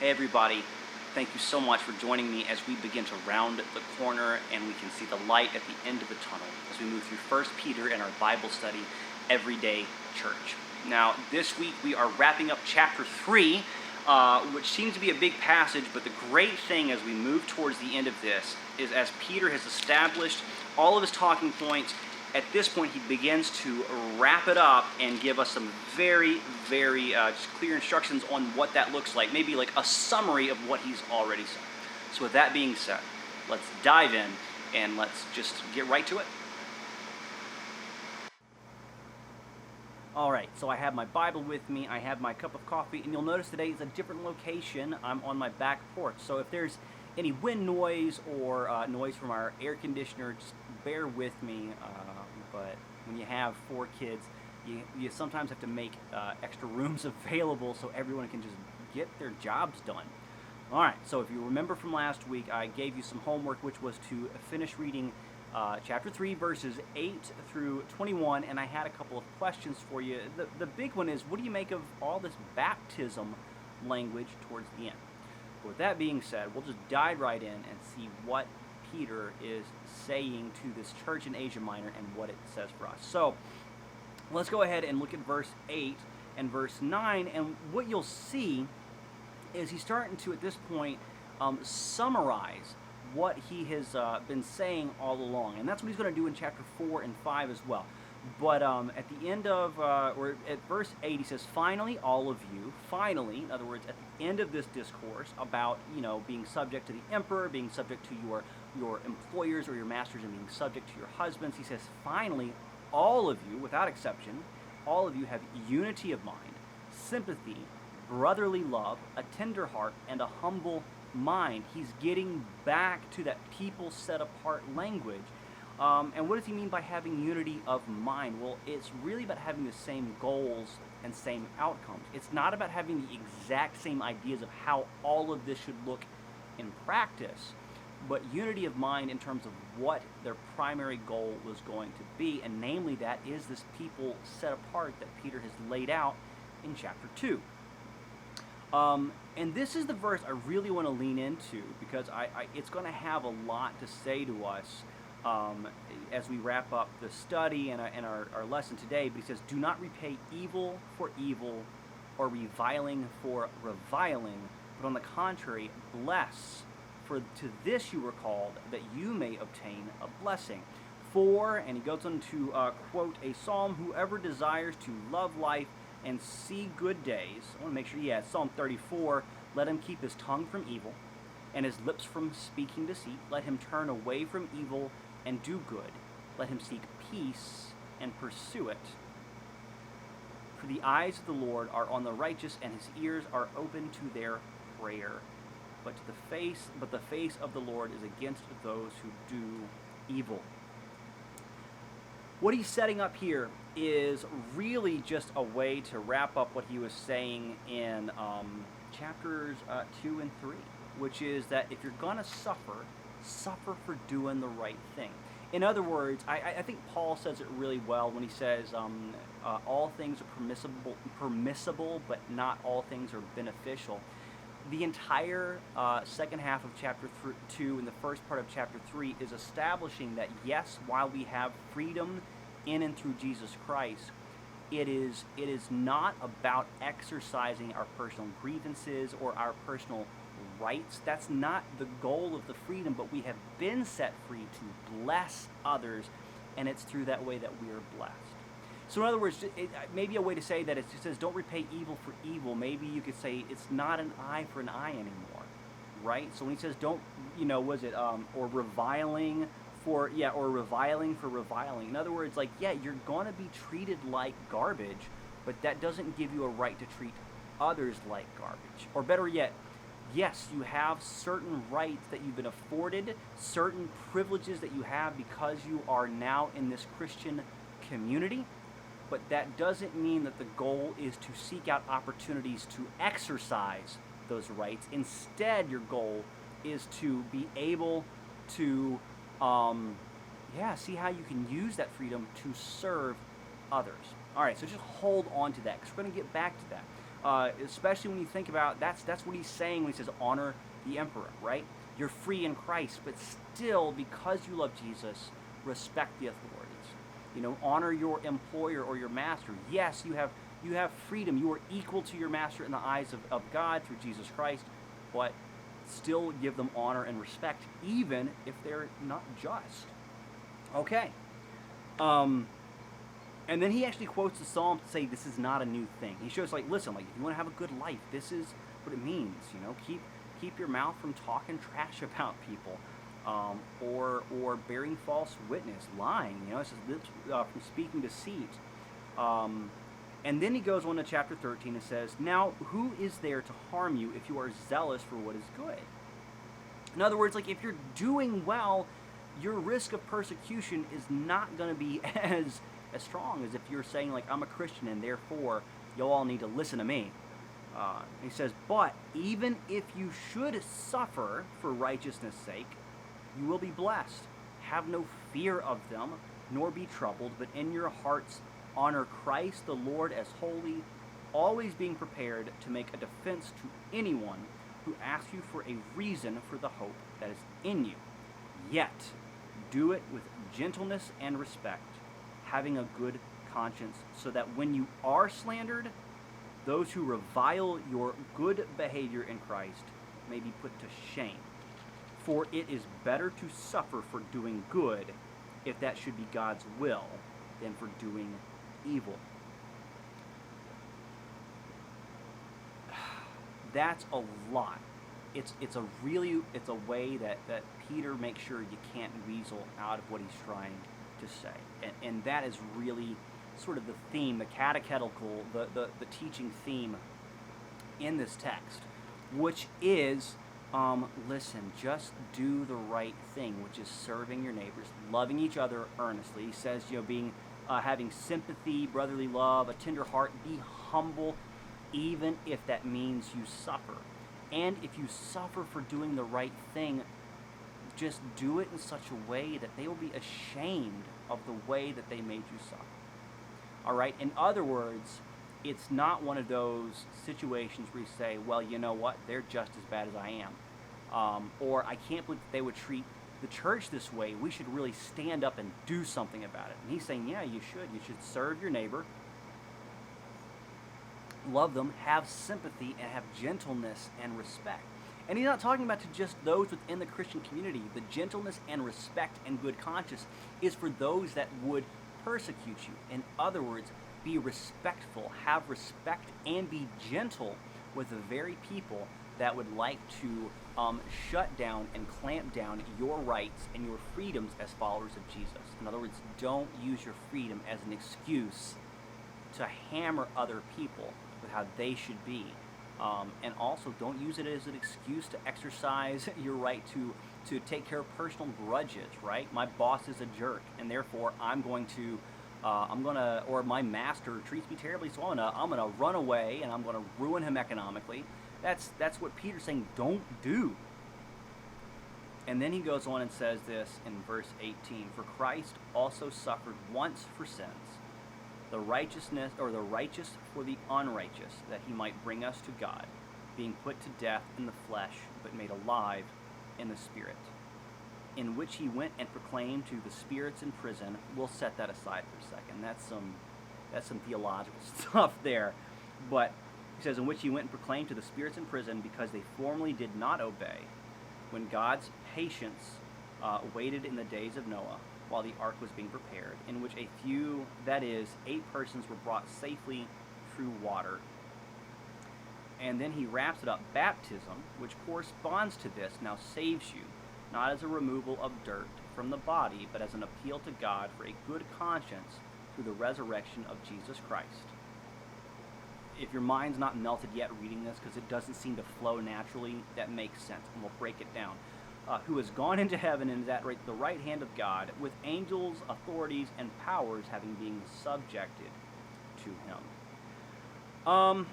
Hey everybody, thank you so much for joining me as we begin to round the corner and we can see the light at the end of the tunnel as we move through 1 Peter in our Bible study, Everyday Church. Now, this week we are wrapping up chapter 3, which seems to be a big passage, but the great thing as we move towards the end of this is as Peter has established all of his talking points, at this point he begins to wrap it up and give us some very just clear instructions on what that looks like, maybe like a summary of what he's already said. So with that being said, let's dive in and let's just get right to it. Alright, so I have my Bible with me, I have my cup of coffee, and you'll notice today is a different location. I'm on my back porch, so if there's any wind noise or noise from our air conditioner, just bear with me. But when you have 4 kids, you sometimes have to make extra rooms available so everyone can just get their jobs done. Alright, so if you remember from last week, I gave you some homework, which was to finish reading chapter 3, verses 8 through 21, and I had a couple of questions for you. The big one is, what do you make of all this baptism language towards the end? But with that being said, we'll just dive right in and see what Peter is saying to this church in Asia Minor and what it says for us. So let's go ahead and look at verse 8 and verse 9, and what you'll see is he's starting to, at this point, summarize what he has been saying all along, and that's what he's going to do in chapter 4 and 5 as well. But at the end of, or at verse 8, he says, finally, all of you, finally, in other words, at the end of this discourse about, being subject to the emperor, being subject to your employers or your masters, and being subject to your husbands, he says, finally, all of you, without exception, all of you have unity of mind, sympathy, brotherly love, a tender heart, and a humble mind. He's getting back to that people set apart language. And what does he mean by having unity of mind? Well, it's really about having the same goals and same outcomes. It's not about having the exact same ideas of how all of this should look in practice, but unity of mind in terms of what their primary goal was going to be, and namely that is this people set apart that Peter has laid out in chapter 2. And this is the verse I really want to lean into because it's going to have a lot to say to us as we wrap up the study and our lesson today. But he says, do not repay evil for evil or reviling for reviling, but on the contrary, bless, for to this you were called, that you may obtain a blessing. For, and he goes on to quote a psalm, whoever desires to love life and see good days. I want to make sure, Psalm 34, let him keep his tongue from evil and his lips from speaking deceit. Let him turn away from evil and do good. Let him seek peace and pursue it. For the eyes of the Lord are on the righteous, and his ears are open to their prayer. But the face of the Lord is against those who do evil. What he's setting up here is really just a way to wrap up what he was saying in chapters 2 and 3, which is that if you're going to suffer for doing the right thing. In other words, I think Paul says it really well when he says all things are permissible, but not all things are beneficial. The entire second half of chapter 2 and the first part of chapter 3 is establishing that, yes, while we have freedom in and through Jesus Christ, it is not about exercising our personal grievances or our personal rights. That's not the goal of the freedom, but we have been set free to bless others, and it's through that way that we are blessed. So in other words, maybe a way to say that it says don't repay evil for evil. Maybe you could say it's not an eye for an eye anymore, right? So when he says don't, or reviling for reviling. In other words, you're going to be treated like garbage, but that doesn't give you a right to treat others like garbage. Or better yet, yes, you have certain rights that you've been afforded, certain privileges that you have because you are now in this Christian community, but that doesn't mean that the goal is to seek out opportunities to exercise those rights. Instead, your goal is to be able to see how you can use that freedom to serve others. All right, so just hold on to that because we're going to get back to that. especially when you think about that's what he's saying when he says honor the emperor, right? You're free in Christ, but still, because you love Jesus, respect the authorities. Honor your employer or your master. Yes, you have freedom. You are equal to your master in the eyes of God through Jesus Christ, but still give them honor and respect, even if they're not just. Okay. And then he actually quotes the Psalm to say this is not a new thing. He shows, listen, if you want to have a good life, this is what it means. Keep your mouth from talking trash about people, or bearing false witness, lying. It says lips from speaking deceit. And then he goes on to chapter 13 and says, now who is there to harm you if you are zealous for what is good? In other words, if you're doing well, your risk of persecution is not going to be as strong as if you're saying, I'm a Christian and therefore you'll all need to listen to me. He says, but even if you should suffer for righteousness' sake, you will be blessed. Have no fear of them, nor be troubled, but in your hearts honor Christ the Lord as holy, always being prepared to make a defense to anyone who asks you for a reason for the hope that is in you. Yet, do it with gentleness and respect, having a good conscience, so that when you are slandered, those who revile your good behavior in Christ may be put to shame. For it is better to suffer for doing good, if that should be God's will, than for doing evil. That's a lot. It's a way that Peter makes sure you can't weasel out of what he's trying to say. And that is really sort of the theme, the catechetical, the teaching theme in this text, which is, listen, just do the right thing, which is serving your neighbors, loving each other earnestly. He says, having sympathy, brotherly love, a tender heart, be humble, even if that means you suffer. And if you suffer for doing the right thing, just do it in such a way that they will be ashamed of the way that they made you suffer. All right? In other words, it's not one of those situations where you say, well, you know what? They're just as bad as I am. Or I can't believe that they would treat the church this way. We should really stand up and do something about it. And he's saying, yeah, you should. You should serve your neighbor, love them, have sympathy, and have gentleness and respect. And he's not talking about to just those within the Christian community. The gentleness and respect and good conscience is for those that would persecute you. In other words, be respectful, have respect, and be gentle with the very people that would like to shut down and clamp down your rights and your freedoms as followers of Jesus. In other words, don't use your freedom as an excuse to hammer other people with how they should be. And also, don't use it as an excuse to exercise your right to take care of personal grudges, right? My boss is a jerk, and therefore or my master treats me terribly, so I'm gonna run away, and I'm gonna ruin him economically. That's what Peter's saying, don't do. And then he goes on and says this in verse 18, for Christ also suffered once for sins, the righteous for the unrighteous, that he might bring us to God, being put to death in the flesh, but made alive in the Spirit, in which he went and proclaimed to the spirits in prison. We'll set that aside for a second. That's some theological stuff there. But he says, in which he went and proclaimed to the spirits in prison, because they formerly did not obey, when God's patience waited in the days of Noah, while the ark was being prepared, in which a few, that is, 8 persons, were brought safely through water. And then he wraps it up. Baptism, which corresponds to this, now saves you, not as a removal of dirt from the body, but as an appeal to God for a good conscience through the resurrection of Jesus Christ. If your mind's not melted yet reading this, because it doesn't seem to flow naturally, that makes sense, and we'll break it down. Who has gone into heaven and is at the right hand of God, with angels, authorities, and powers having been subjected to him.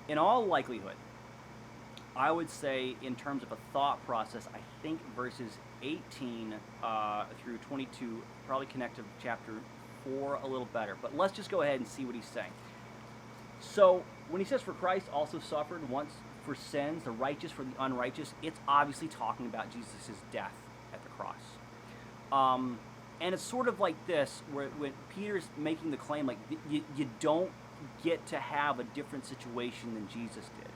In all likelihood, I would say, in terms of a thought process, I think verses 18 through 22 probably connect to chapter 4 a little better. But let's just go ahead and see what he's saying. So when he says, for Christ also suffered once for sins, the righteous for the unrighteous, it's obviously talking about Jesus' death at the cross. And it's sort of like this, where when Peter's making the claim, like, you don't get to have a different situation than Jesus did.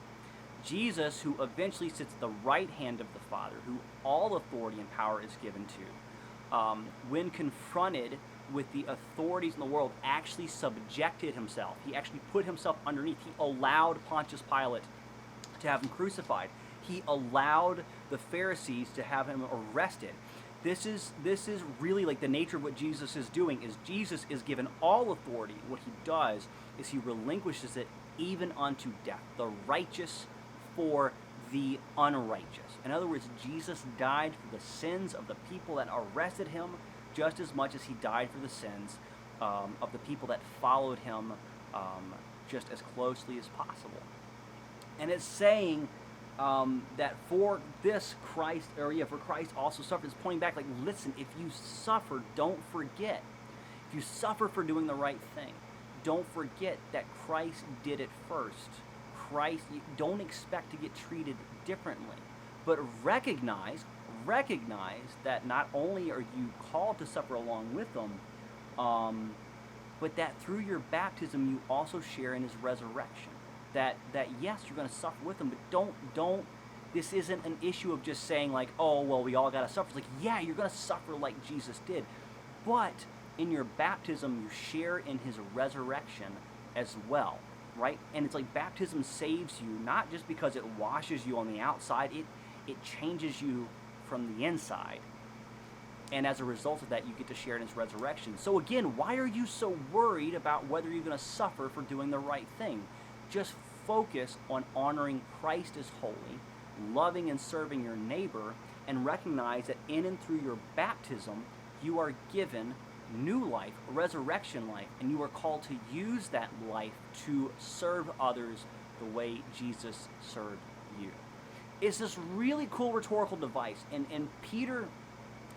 Jesus, who eventually sits at the right hand of the Father, who all authority and power is given to, when confronted with the authorities in the world, actually subjected himself. He actually put himself underneath. He allowed Pontius Pilate to have him crucified. He allowed the Pharisees to have him arrested. This is really like the nature of what Jesus is doing. Is Jesus is given all authority. What he does is he relinquishes it even unto death. The righteous for the unrighteous. In other words, Jesus died for the sins of the people that arrested him, just as much as he died for the sins of the people that followed him just as closely as possible. And it's saying that for this Christ, for Christ also suffered. It's pointing back, like, listen, if you suffer, don't forget. If you suffer for doing the right thing, don't forget that Christ did it first. Christ, you don't expect to get treated differently, but recognize that not only are you called to suffer along with them, but that through your baptism you also share in his resurrection. That yes, you're going to suffer with him, but don't. This isn't an issue of just saying, like, oh, well, we all got to suffer. It's like, yeah, you're going to suffer like Jesus did, but in your baptism you share in his resurrection as well. Right? And it's like baptism saves you, not just because it washes you on the outside, it changes you from the inside. And as a result of that, you get to share in his resurrection. So again, why are you so worried about whether you're going to suffer for doing the right thing? Just focus on honoring Christ as holy, loving and serving your neighbor, and recognize that in and through your baptism, you are given new life, resurrection life, and you are called to use that life to serve others the way Jesus served you. It's this really cool rhetorical device, and Peter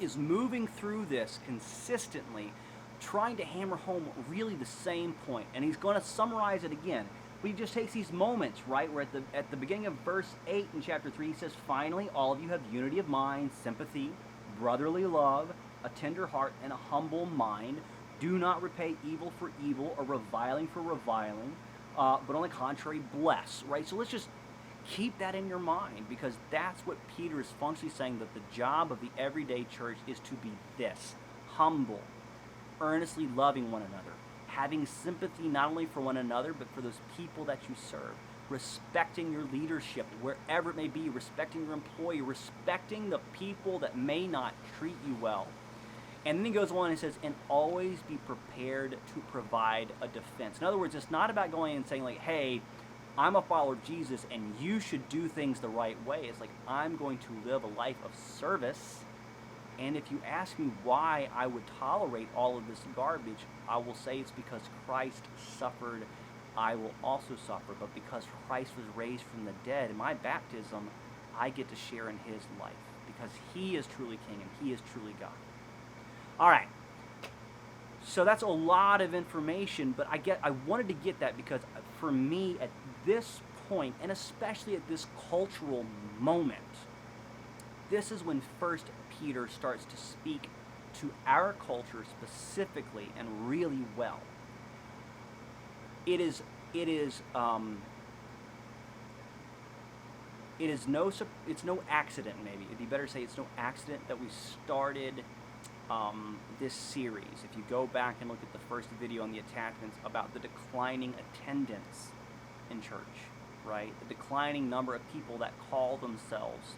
is moving through this consistently, trying to hammer home really the same point, and he's going to summarize it again. But he just takes these moments, right, where at the beginning of verse 8 in chapter 3, he says, finally, all of you have unity of mind, sympathy, brotherly love, a tender heart, and a humble mind. Do not repay evil for evil or reviling for reviling, but on the contrary, bless, right? So let's just keep that in your mind, because that's what Peter is functionally saying, that the job of the everyday church is to be this: humble, earnestly loving one another, having sympathy not only for one another, but for those people that you serve, respecting your leadership wherever it may be, respecting your employee, respecting the people that may not treat you well. And then he goes on and says, and always be prepared to provide a defense. In other words, it's not about going and saying, like, hey, I'm a follower of Jesus and you should do things the right way. It's like, I'm going to live a life of service. And if you ask me why I would tolerate all of this garbage, I will say it's because Christ suffered, I will also suffer. But because Christ was raised from the dead, in my baptism, I get to share in his life, because he is truly king and he is truly God. All right, so that's a lot of information, but I wanted to get that because for me at this point, and especially at this cultural moment, this is when First Peter starts to speak to our culture specifically and really well. It's no accident, maybe it'd be better to say it's no accident that we started this series. If you go back and look at the first video on the attachments about the declining attendance in church, right? The declining number of people that call themselves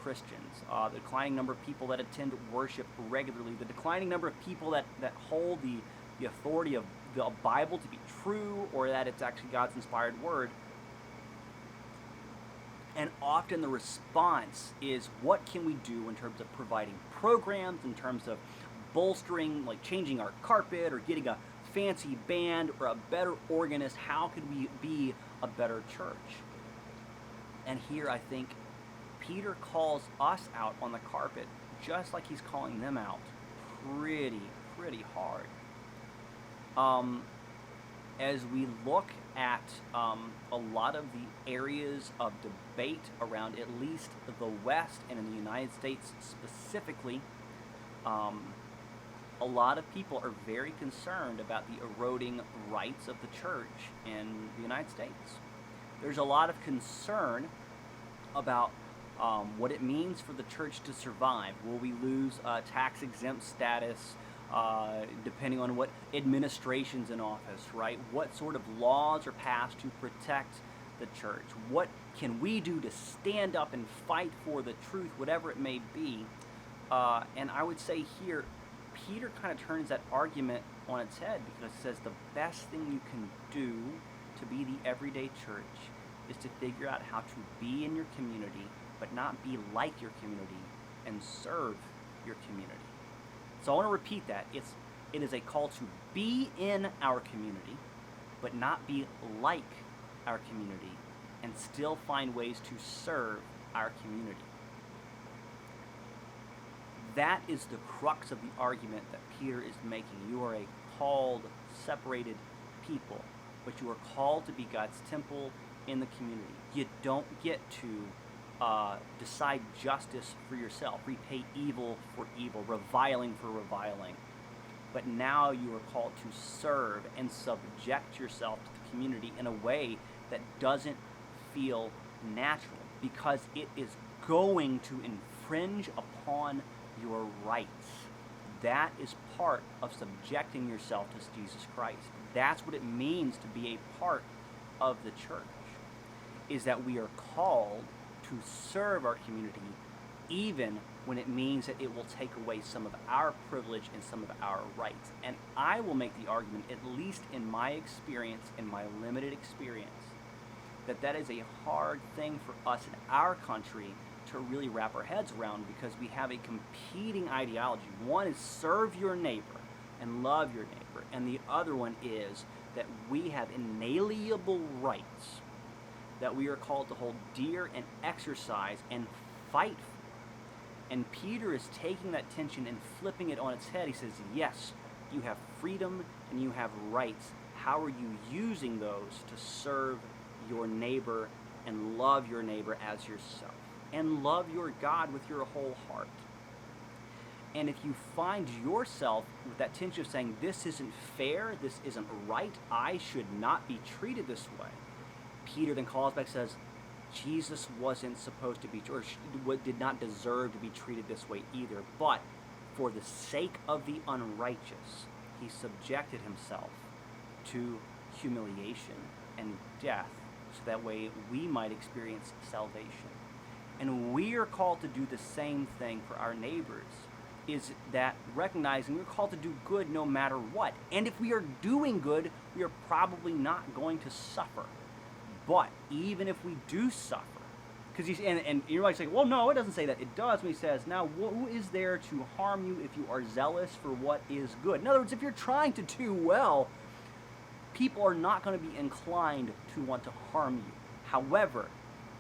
Christians, the declining number of people that attend worship regularly, the declining number of people that hold the authority of the Bible to be true, or that it's actually God's inspired word. And often the response is, what can we do in terms of providing programs, in terms of bolstering, like changing our carpet or getting a fancy band or a better organist? How could we be a better church? And here I think Peter calls us out on the carpet, just like he's calling them out pretty hard. As we look at a lot of the areas of debate around at least the West and in the United States specifically, a lot of people are very concerned about the eroding rights of the church in the United States. There's a lot of concern about what it means for the church to survive. Will we lose tax-exempt status depending on what administration's in office, right? What sort of laws are passed to protect the church? What can we do to stand up and fight for the truth, whatever it may be? And I would say here, Peter kind of turns that argument on its head, because it says the best thing you can do to be the everyday church is to figure out how to be in your community, but not be like your community, and serve your community. So I want to repeat that. It is a call to be in our community, but not be like our community, and still find ways to serve our community. That is the crux of the argument that Peter is making. You are a called, separated people, but you are called to be God's temple in the community. You don't get to decide justice for yourself, repay evil for evil, reviling for reviling. But now you are called to serve and subject yourself to the community in a way that doesn't feel natural, because it is going to infringe upon your rights. That is part of subjecting yourself to Jesus Christ. That's what it means to be a part of the church, is that we are called to serve our community, even when it means that it will take away some of our privilege and some of our rights. And I will make the argument, at least in my experience, in my limited experience, that is a hard thing for us in our country to really wrap our heads around, because we have a competing ideology. One is serve your neighbor and love your neighbor, and the other one is that we have inalienable rights that we are called to hold dear and exercise and fight for. And Peter is taking that tension and flipping it on its head. He says, yes, you have freedom and you have rights. How are you using those to serve your neighbor and love your neighbor as yourself? And love your God with your whole heart. And if you find yourself with that tension of saying, this isn't fair, this isn't right, I should not be treated this way, Peter then calls back and says, Jesus wasn't supposed to be, or did not deserve to be treated this way either, but for the sake of the unrighteous, he subjected himself to humiliation and death, so that way we might experience salvation. And we are called to do the same thing for our neighbors, is that recognizing we're called to do good no matter what. And if we are doing good, we are probably not going to suffer. But even if we do suffer, because and you're like saying, well, no, it doesn't say that. It does when he says, now who is there to harm you if you are zealous for what is good? In other words, if you're trying to do well, people are not going to be inclined to want to harm you. However,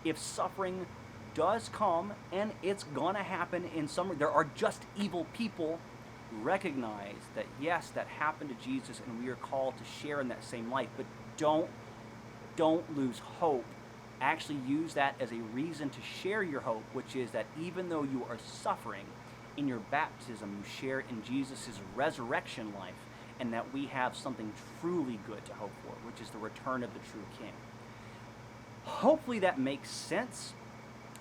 if suffering does come, and it's gonna happen in some, there are just evil people, recognize that yes, that happened to Jesus, and we are called to share in that same life. But don't lose hope. Actually use that as a reason to share your hope, which is that even though you are suffering, in your baptism you share in Jesus' resurrection life, and that we have something truly good to hope for, which is the return of the true King. Hopefully that makes sense.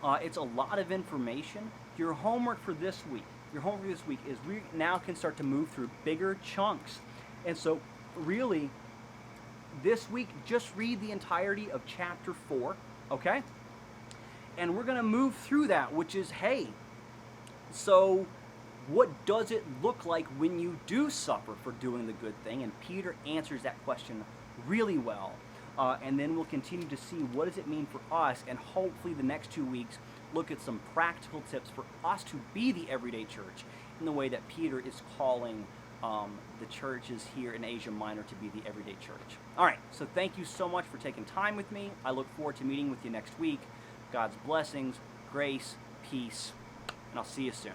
It's a lot of information. Your homework for this week is we now can start to move through bigger chunks. And so really, this week, just read the entirety of chapter 4, okay? And we're going to move through that, which is, hey, so what does it look like when you do suffer for doing the good thing? And Peter answers that question really well. And then we'll continue to see what does it mean for us, and hopefully the next 2 weeks look at some practical tips for us to be the everyday church in the way that Peter is calling the churches here in Asia Minor to be the everyday church. All right, so thank you so much for taking time with me. I look forward to meeting with you next week. God's blessings, grace, peace, and I'll see you soon.